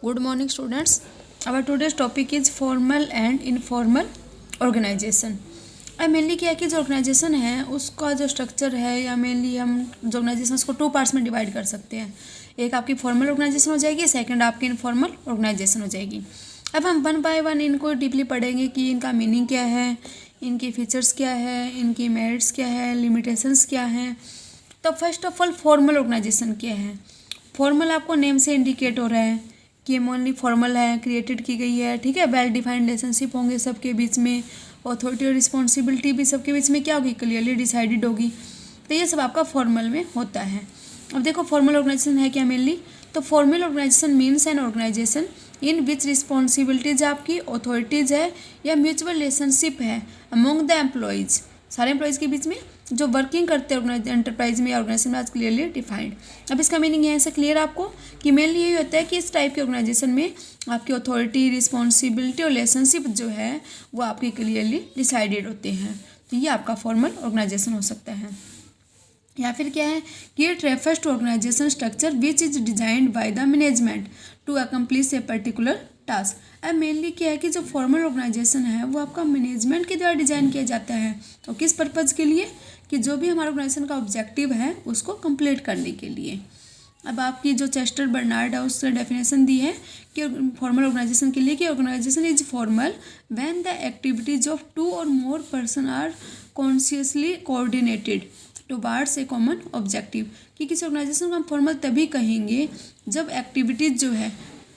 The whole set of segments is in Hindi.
Good morning, students. Our today's topic is formal and informal organization. अब मेनली क्या है कि जो ऑर्गेनाइजेशन है उसका जो स्ट्रक्चर है या मेनली हम जो ऑर्गेनाइजेशन उसको 2 पार्ट्स में डिवाइड कर सकते हैं। एक आपकी फॉर्मल ऑर्गेनाइजेशन हो जाएगी, सेकंड आपकी इनफॉर्मल ऑर्गेनाइजेशन हो जाएगी। अब हम वन बाय वन इनको डीपली पढ़ेंगे कि इनका मीनिंग क्या है, इनके फीचर्स क्या है, इनकी मेरिट्स क्या है, लिमिटेशंस क्या हैं। तो first of all formal organisation क्या है। फॉर्मल आपको नेम से इंडिकेट हो रहा है कि ये ओनली फॉर्मल है, क्रिएटेड की गई है, ठीक है। वेल डिफाइंड रिलेशनशिप होंगे सबके बीच में, अथॉरिटी और रिस्पॉन्सिबिलिटी भी सबके बीच में क्या होगी, क्लियरली डिसाइडेड होगी। तो ये सब आपका फॉर्मल में होता है। अब देखो फॉर्मल ऑर्गेनाइजेशन है क्या मेनली, तो formal organisation means an organisation in which responsibilities आपकी अथॉरिटीज है या म्यूचुअल रिलेशनशिप है अमोंग द एम्प्लॉयज़, सारे एम्प्लॉयज़ के बीच में जो वर्किंग करते हैं एंटरप्राइज में या ऑर्गेनाइजेशन में, आज क्लियरली डिफाइंड। अब इसका मीनिंग है ऐसे क्लियर आपको कि मेनली यही होता है कि इस टाइप के ऑर्गेनाइजेशन में आपकी अथॉरिटी, रिस्पॉन्सिबिलिटी और रिलेशनशिप जो है वो आपकी क्लियरली डिसाइडेड होते हैं। तो ये आपका फॉर्मल ऑर्गेनाइजेशन हो सकता है। या फिर क्या है कि it refers to organisation structure which is designed by the management to accomplish a particular task. अब मेनली क्या है कि जो फॉर्मल ऑर्गेनाइजेशन है वो आपका मैनेजमेंट के द्वारा डिजाइन किया जाता है। तो किस पर्पज़ के लिए, कि जो भी हमारे ऑर्गेनाइजेशन का ऑब्जेक्टिव है उसको कंप्लीट करने के लिए। अब आपकी जो चेस्टर बर्नार्ड है उसने डेफिनेशन दी है कि फॉर्मल ऑर्गेनाइजेशन के लिए कि organisation is formal when the activities of 2 और more person are consciously coordinated towards a common objective. कि किसी ऑर्गेनाइजेशन को हम फॉर्मल तभी कहेंगे जब एक्टिविटीज़ जो है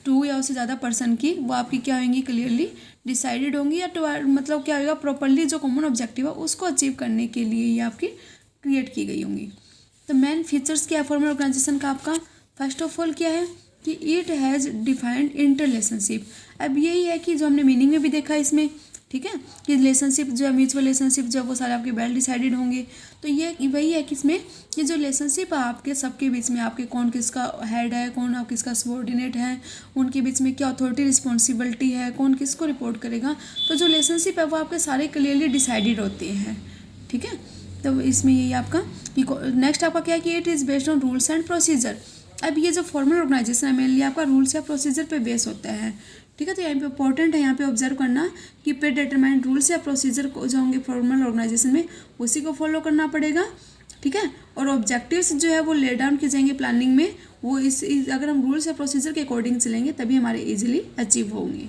2 या उससे ज़्यादा पर्सन की वो आपकी क्या होंगी, क्लियरली डिसाइडेड होंगी या मतलब क्या होगा, प्रॉपरली जो कॉमन ऑब्जेक्टिव है उसको अचीव करने के लिए ये आपकी क्रिएट की गई होंगी। तो मेन फीचर्स क्या है फॉर्मल ऑर्गेनाइजेशन का आपका, फर्स्ट ऑफ ऑल क्या है कि it has defined inter relationship. अब यही है कि जो हमने मीनिंग में भी देखा इसमें, ठीक है, कि रिलेशनशिप जो है म्यूचुअल रिलेशनशिप जो है वो सारे आपके वेल डिसाइडेड होंगे। तो ये वही है कि इसमें ये जो रिलेशनशिप है आपके सबके बीच में, आपके कौन किसका हेड है, कौन आप किसका सबॉर्डिनेट है, उनके बीच में क्या अथॉरिटी रिस्पॉन्सिबिलिटी है, कौन किसको रिपोर्ट करेगा। तो जो रिलेशनशिप है वो आपके सारे क्लियरली डिसाइडेड होते हैं, ठीक है। तो इसमें यही आपका नेक्स्ट आपका क्या है कि it is based on rules and procedure. अब ये जो फॉर्मल ऑर्गेनाइजेशन है मेनली आपका रूल्स या प्रोसीजर पे बेस होता है, ठीक है। तो यहाँ पे इंपॉर्टेंट है यहाँ पे ऑब्जर्व करना कि पे डिटरमाइंड रूल्स या प्रोसीजर को जो होंगे फॉर्मल ऑर्गेनाइजेशन में उसी को फॉलो करना पड़ेगा, ठीक है। और ऑब्जेक्टिव्स जो है वो ले डाउन किए जाएंगे प्लानिंग में, वो इस अगर हम रूल्स या प्रोसीजर के अकॉर्डिंग चलेंगे तभी हमारे इजीली अचीव होंगे।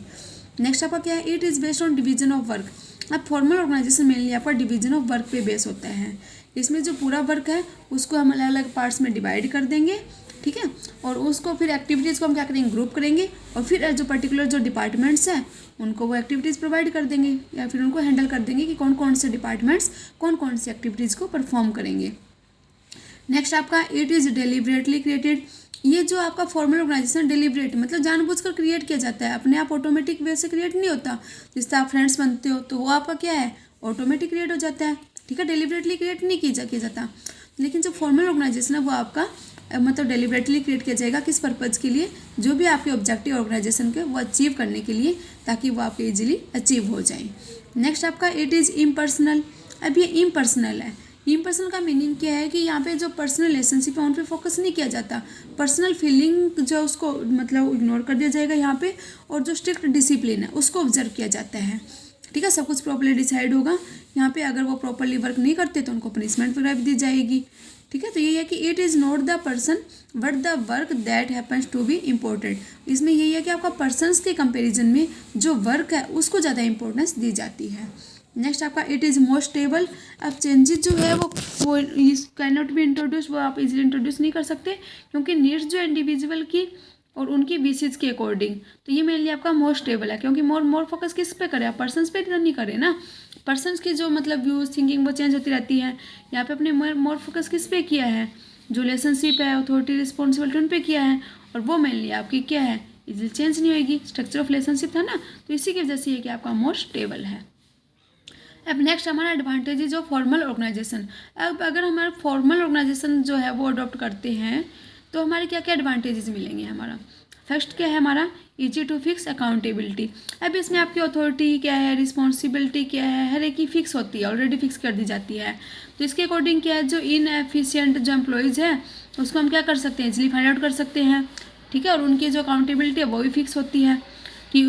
नेक्स्ट आपका क्या है, it is based on division of work. अब फॉर्मल ऑर्गेनाइजेशन मेनली आपका डिवीजन ऑफ वर्क पे बेस होता है। इसमें जो पूरा वर्क है उसको हम अलग अलग पार्ट्स में डिवाइड कर देंगे, ठीक है। और उसको फिर एक्टिविटीज़ को हम क्या करेंगे, ग्रुप करेंगे और फिर जो पर्टिकुलर जो डिपार्टमेंट्स हैं उनको वो एक्टिविटीज़ प्रोवाइड कर देंगे या फिर उनको हैंडल कर देंगे कि कौन कौन से डिपार्टमेंट्स कौन कौन सी एक्टिविटीज़ को परफॉर्म करेंगे। नेक्स्ट आपका इट इज़ डेलिबरेटली क्रिएटेड। ये जो आपका फॉर्मल ऑर्गेनाइजेशन डेलिबरेट मतलब जानबूझकर क्रिएट किया जाता है, अपने आप ऑटोमेटिक वे से क्रिएट नहीं होता। जिससे आप फ्रेंड्स बनते हो तो वो आपका क्या है, ऑटोमेटिक क्रिएट हो जाता है, ठीक है। डेलिबरेटली क्रिएट नहीं किया जाता। लेकिन जो फॉर्मल ऑर्गेनाइजेशन है वो आपका मतलब डेलिबरेटली क्रिएट किया जाएगा, किस पर्पज़ के लिए, जो भी आपके ऑब्जेक्टिव ऑर्गेनाइजेशन के वो अचीव करने के लिए, ताकि वो आपके इजीली अचीव हो जाए। नेक्स्ट आपका इट इज़ इम्पर्सनल। अब ये इम्पर्सनल है। इम्पर्सनल का मीनिंग क्या है कि यहाँ पे जो पर्सनल रिलेशनशिप है उन पे फोकस नहीं किया जाता, पर्सनल फीलिंग जो उसको मतलब इग्नोर कर दिया जाएगा यहाँ पे, और जो स्ट्रिक्ट डिसिप्लिन है उसको ऑब्जर्व किया जाता है, ठीक है। सब कुछ प्रॉपर्ली डिसाइड होगा यहाँ पे। अगर वो प्रॉपर्ली वर्क नहीं करते तो उनको पनिशमेंट वगैरह भी दी जाएगी, ठीक है। तो ये है कि it is not the person but the work that happens to be important. इसमें यही है कि आपका पर्सनस के कंपैरिजन में जो वर्क है उसको ज़्यादा इंपॉर्टेंस दी जाती है। नेक्स्ट आपका इट इज़ मोस्ट स्टेबल। अब चेंजेस जो है वो कैन नॉट बी इंट्रोड्यूस, वो आप इजीली इंट्रोड्यूस नहीं कर सकते क्योंकि नीड्स जो इंडिविजुअल की और उनकी विशेज के अकॉर्डिंग। तो ये मेनली आपका मोस्ट स्टेबल है क्योंकि मोर फोकस किस पे करें, आप पर्सनस पे तो नहीं करें ना। पर्सनस की जो मतलब व्यूज थिंकिंग वो चेंज होती रहती है। यहाँ पे अपने मोर फोकस किस पे किया है, जो रिलेशनशिप है अथॉरिटी रिस्पॉन्सिबिलिटी उन पे किया है, और वो मेनली आपकी क्या है, इजीली चेंज नहीं होगी। स्ट्रक्चर ऑफ रिलेशनशिप था ना, तो इसी की वजह से ये कि आपका मोस्ट स्टेबल है। अब नेक्स्ट हमारा एडवांटेजेज ऑफ फॉर्मल ऑर्गेनाइजेशन। अब अगर हमारा फॉर्मल ऑर्गेनाइजेशन जो है वो अडॉप्ट करते हैं तो हमारे क्या क्या एडवांटेजेस मिलेंगे। हमारा फर्स्ट क्या है, हमारा ईजी टू फिक्स अकाउंटेबिलिटी। अब इसमें आपकी अथॉरिटी क्या है, रिस्पॉन्सिबिलिटी क्या है, हर एक की फिक्स होती है, ऑलरेडी फिक्स कर दी जाती है। तो इसके अकॉर्डिंग क्या है, जो इनएफिशिएंट जो एम्प्लॉयज़ है उसको हम क्या कर सकते हैं, इजीली फाइंड आउट कर सकते हैं, ठीक है, और उनकी जो अकाउंटेबिलिटी है वो भी फिक्स होती है कि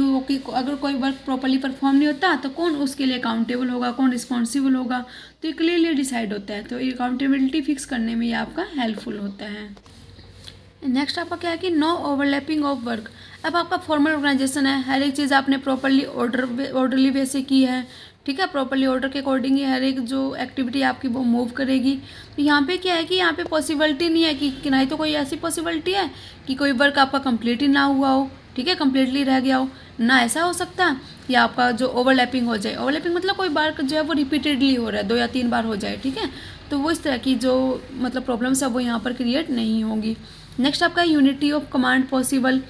अगर कोई वर्क प्रॉपरली परफॉर्म नहीं होता तो कौन उसके लिए अकाउंटेबल होगा, कौन रिस्पॉन्सिबल होगा, तो ये क्लियरली डिसाइड होता है। तो ये अकाउंटेबिलिटी फिक्स करने में ये आपका हेल्पफुल होता है। नेक्स्ट आपका क्या है कि नो ओवरलैपिंग ऑफ वर्क। अब आपका फॉर्मल ऑर्गेनाइजेशन है, हर एक चीज़ आपने प्रॉपरली ऑर्डरली वे से की है, ठीक है, प्रॉपरली ऑर्डर के अकॉर्डिंग ही हर एक जो एक्टिविटी आपकी वो मूव करेगी। तो यहाँ पे क्या है कि यहाँ पे पॉसिबिलिटी नहीं है कि नहीं तो कोई ऐसी पॉसिबिलिटी है कि कोई वर्क आपका कंप्लीट ही ना हुआ हो, ठीक है, कम्प्लीटली रह गया हो, ना ऐसा हो सकता कि आपका जो ओवरलैपिंग हो जाए। ओवरलैपिंग मतलब कोई बार जो है वो रिपीटेडली हो रहा है, 2 या 3 बार हो जाए, ठीक है, तो वो इस तरह की जो मतलब प्रॉब्लम्स है वो यहाँ पर क्रिएट नहीं होगी। नेक्स्ट आपका यूनिटी ऑफ कमांड पॉसिबल।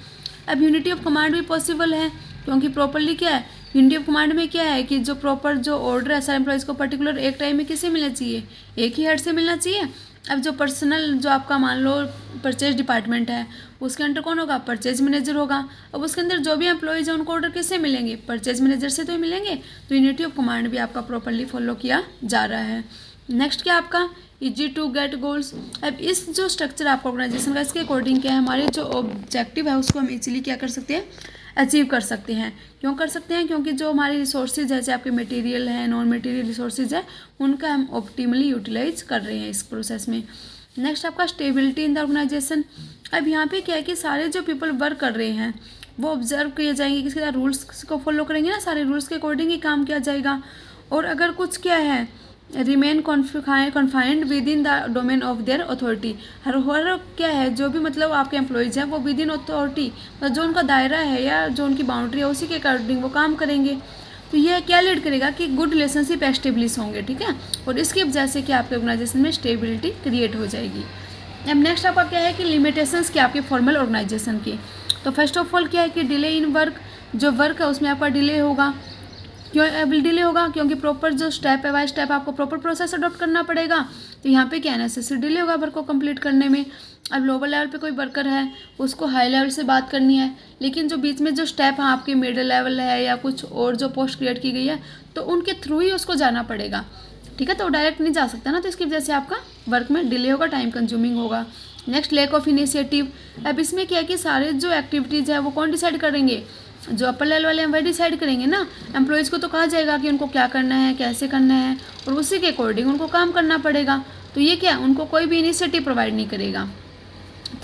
अब यूनिटी ऑफ कमांड भी पॉसिबल है क्योंकि प्रॉपरली क्या है, यूनिटी ऑफ कमांड में क्या है कि जो प्रॉपर जो ऑर्डर है सारे एम्प्लॉयज़ को पर्टिकुलर एक टाइम में किससे मिलना चाहिए, एक ही हेड से मिलना चाहिए। अब जो पर्सनल जो आपका मान लो परचेज डिपार्टमेंट है उसके अंडर कौन होगा, परचेज मैनेजर होगा। अब उसके अंदर जो भी एम्प्लॉयज़ हैं उनको ऑर्डर किससे मिलेंगे, परचेज मैनेजर से तो ही मिलेंगे। तो यूनिटी ऑफ कमांड भी आपका प्रॉपरली फॉलो किया जा रहा है। नेक्स्ट क्या आपका इजी टू गेट गोल्स। अब इस जो स्ट्रक्चर आपका ऑर्गेनाइजेशन का इसके अकॉर्डिंग क्या है, हमारे जो ऑब्जेक्टिव है उसको हम इजीली क्या कर सकते हैं, अचीव कर सकते हैं। क्यों कर सकते हैं, क्योंकि जो हमारी रिसोर्सेज जैसे आपके मटेरियल है, नॉन मटेरियल रिसोर्सेज है, उनका हम ऑप्टिमली यूटिलाइज कर रहे हैं इस प्रोसेस में। नेक्स्ट आपका स्टेबिलिटी इन द ऑर्गेनाइजेशन। अब यहाँ पे क्या है कि सारे जो पीपल वर्क कर रहे हैं वो ऑब्जर्व किए जाएंगे, किसके साथ रूल्स को फॉलो करेंगे ना, सारे रूल्स के अकॉर्डिंग ही काम किया जाएगा। और अगर कुछ क्या है remain confined within the domain of their authority. हर क्या है जो भी मतलब आपके एम्प्लॉयज़ हैं वो विद इन अथॉरिटी, मतलब जो उनका दायरा है या जो उनकी बाउंड्री है उसी के अकॉर्डिंग वो काम करेंगे। तो ये क्या लीड करेगा कि गुड रिलेशनशिप एस्टेब्लिश होंगे, ठीक है, और इसकी वजह से क्या आपके ऑर्गेनाइजेशन में स्टेबिलिटी क्रिएट हो जाएगी। अब नेक्स्ट आपका क्या है कि लिमिटेशंस क्या आपके फॉर्मल ऑर्गेनाइजेशन की। तो फर्स्ट ऑफ ऑल क्या है कि डिले इन वर्क, जो वर्क है उसमें आपका डिले होगा। क्यों डिले होगा, क्योंकि प्रॉपर जो स्टेप है वाइज स्टेप आपको प्रॉपर प्रोसेस अडॉप्ट करना पड़ेगा। तो यहाँ पे क्या है नेसेसरी डिले होगा वर्क को कंप्लीट करने में। अब लोअर लेवल पे कोई वर्कर है उसको हाई लेवल से बात करनी है, लेकिन जो बीच में जो स्टेप है आपके मिडिल लेवल है या कुछ और जो पोस्ट क्रिएट की गई है तो उनके थ्रू ही उसको जाना पड़ेगा, ठीक है, तो डायरेक्ट नहीं जा सकता ना, तो इसकी वजह से आपका वर्क में डिले होगा, टाइम कंज्यूमिंग होगा। Next lack of initiative. अब इसमें क्या है कि सारे जो एक्टिविटीज़ है वो कौन डिसाइड करेंगे, जो अपर लेवल वाले हैं वह डिसाइड करेंगे ना। एम्प्लॉयज़ को तो कहा जाएगा कि उनको क्या करना है, कैसे करना है, और उसी के अकॉर्डिंग उनको काम करना पड़ेगा। तो ये क्या उनको कोई भी इनिशिएटिव प्रोवाइड नहीं करेगा।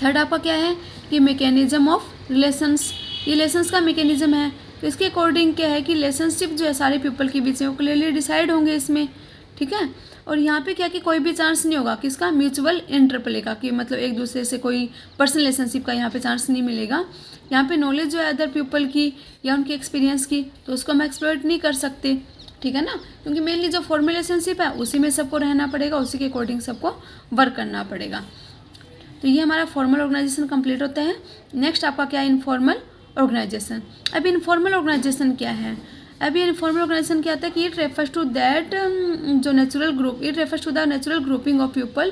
थर्ड आपका क्या है कि मैकेनिज्म ऑफ रिलेशंस। ये रिलेशंस का मैकेनिज्म है, तो इसके अकॉर्डिंग क्या है कि रिलेशनशिप जो है सारे पीपल के बीच में वो क्लियरली डिसाइड होंगे इसमें, ठीक है। और यहाँ पे क्या कि कोई भी चांस नहीं होगा किसका, म्यूचुअल इंटरप्ले का, कि मतलब एक दूसरे से कोई पर्सनल रिलेशनशिप का यहाँ पे चांस नहीं मिलेगा। यहाँ पे नॉलेज जो है अदर पीपल की या उनके एक्सपीरियंस की तो उसको हम एक्सप्लॉइट नहीं कर सकते, ठीक है ना, क्योंकि मेनली जो फॉर्मल रिलेशनशिप है उसी में सबको रहना पड़ेगा, उसी के अकॉर्डिंग सबको वर्क करना पड़ेगा। तो ये हमारा फॉर्मल ऑर्गेनाइजेशन कंप्लीट होता है। नेक्स्ट आपका क्या है इनफॉर्मल ऑर्गेनाइजेशन। अब इनफॉर्मल ऑर्गेनाइजेशन क्या है, अभी इनफॉर्मल ऑर्गेनाइजेशन क्या होता है कि इट रेफर्स टू दैट जो natural group, it refers to the natural grouping of people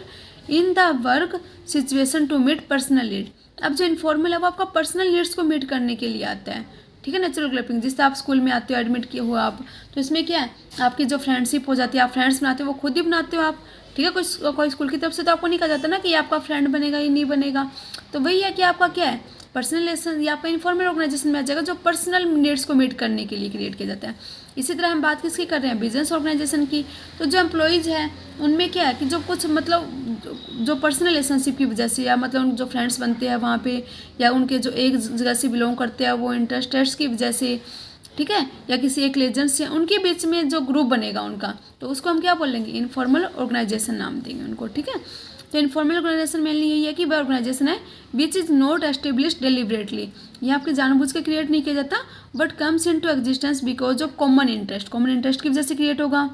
in the work situation to meet personal need. अब जो इनफॉर्मल है वो आपका पर्सनल नीड्स को मीट करने के लिए आता है, ठीक है, नेचुरल ग्रुपिंग। जिससे आप स्कूल में आते हो, एडमिट किए हो आप, तो इसमें क्या है आपकी जो फ्रेंडशिप हो जाती है, आप फ्रेंड्स बनाते हो वो खुद ही बनाते हो आप, ठीक है, कोई स्कूल की तरफ से तो आपको नहीं कहा जाता ना कि आपका फ्रेंड बनेगा या नहीं बनेगा। तो वही है कि आपका क्या है पर्सनल रिलेशन या आपका इनफॉर्मल ऑर्गेनाइजेशन में आ जाएगा जो पर्सनल नीड्स को मीट करने के लिए क्रिएट किया जाता है। इसी तरह हम बात किसकी कर रहे हैं, बिजनेस ऑर्गेनाइजेशन की। तो जो एम्प्लॉयज़ हैं उनमें क्या है कि जो कुछ मतलब जो पर्सनल रिलेशनशिप की वजह से या मतलब जो फ्रेंड्स बनते हैं वहाँ पे, या उनके जो एक जगह से बिलोंग करते हैं वो इंटरेस्ट्स की वजह से, ठीक है, या किसी एक लेजेंड से उनके बीच में जो ग्रुप बनेगा उनका, तो उसको हम क्या बोलेंगे, इनफॉर्मल ऑर्गेनाइजेशन नाम देंगे उनको, ठीक है। तो इनफॉर्मल ऑर्गेनाइजेशन मेनली यही है कि वह ऑर्गेनाइजेशन है which is not established deliberately. ये आपके जानबूझ के क्रिएट नहीं किया जाता, but comes in to existence because of common interest की वजह से क्रिएट होगा,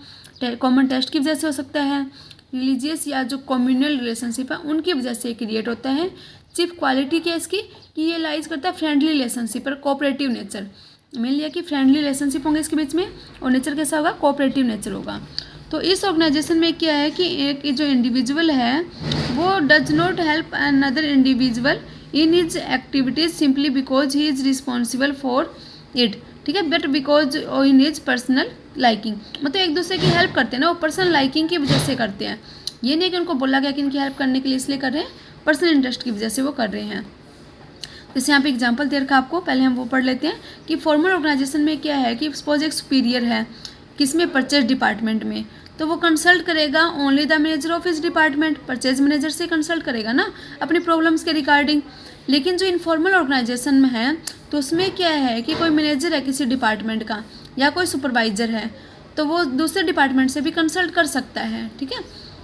कॉमन टेस्ट की वजह से हो सकता है, रिलीजियस या जो कम्युनल रिलेशनशिप है उनकी वजह से क्रिएट होता है। चीफ क्वालिटी क्या है इसकी कि ये लाइज करता है फ्रेंडली रिलेशनशिप और कोऑपरेटिव नेचर। मेन लिया कि फ्रेंडली रिलेशनशिप होंगे इसके बीच में, और नेचर कैसा होगा, कोऑपरेटिव नेचर होगा। तो इस ऑर्गेनाइजेशन में क्या है कि एक जो इंडिविजुअल है वो does not help another individual in his activities simply because he is responsible for it, ठीक है, but because in his personal liking. मतलब एक दूसरे की हेल्प करते हैं ना, वो पर्सनल लाइकिंग की वजह से करते हैं, ये नहीं कि उनको बोला गया कि इनकी हेल्प करने के लिए इसलिए कर रहे हैं, पर्सनल इंटरेस्ट की वजह से वो कर रहे हैं। जैसे यहाँ पे एग्जांपल दे रखा आपको, पहले हम वो पढ़ लेते हैं कि फॉर्मल ऑर्गेनाइजेशन में क्या है कि सपोज एक सुपीरियर है किसमें, परचेज डिपार्टमेंट में, तो वो कंसल्ट करेगा only the manager of his department, purchase manager से कंसल्ट करेगा ना अपनी प्रॉब्लम्स के रिगार्डिंग। लेकिन जो इनफॉर्मल ऑर्गेनाइजेशन में है तो उसमें क्या है कि कोई मैनेजर है किसी डिपार्टमेंट का या कोई सुपरवाइजर है तो वो दूसरे डिपार्टमेंट से भी कंसल्ट कर सकता है, ठीक है।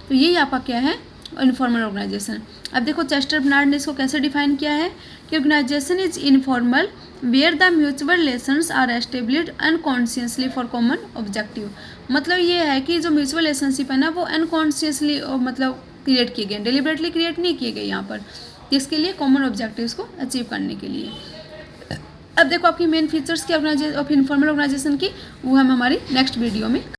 तो यही आपका क्या है इनफॉर्मल ऑर्गेनाइजेशन। अब देखो चेस्टर बनार्ड ने इसको कैसे डिफाइन किया है कि organisation is informal where the mutual relations are established unconsciously for common objective. मतलब ये है कि जो म्यूचुअल रिलेशनशिप है ना वो अनकॉन्शियसली मतलब क्रिएट किए गए, डिलिबरेटली क्रिएट नहीं किए गए यहाँ पर, जिसके लिए कॉमन ऑब्जेक्टिव्स को अचीव करने के लिए। अब देखो आपकी मेन फीचर्स की ऑफ इनफॉर्मल ऑर्गेनाइजेशन की वो हम हमारी नेक्स्ट वीडियो में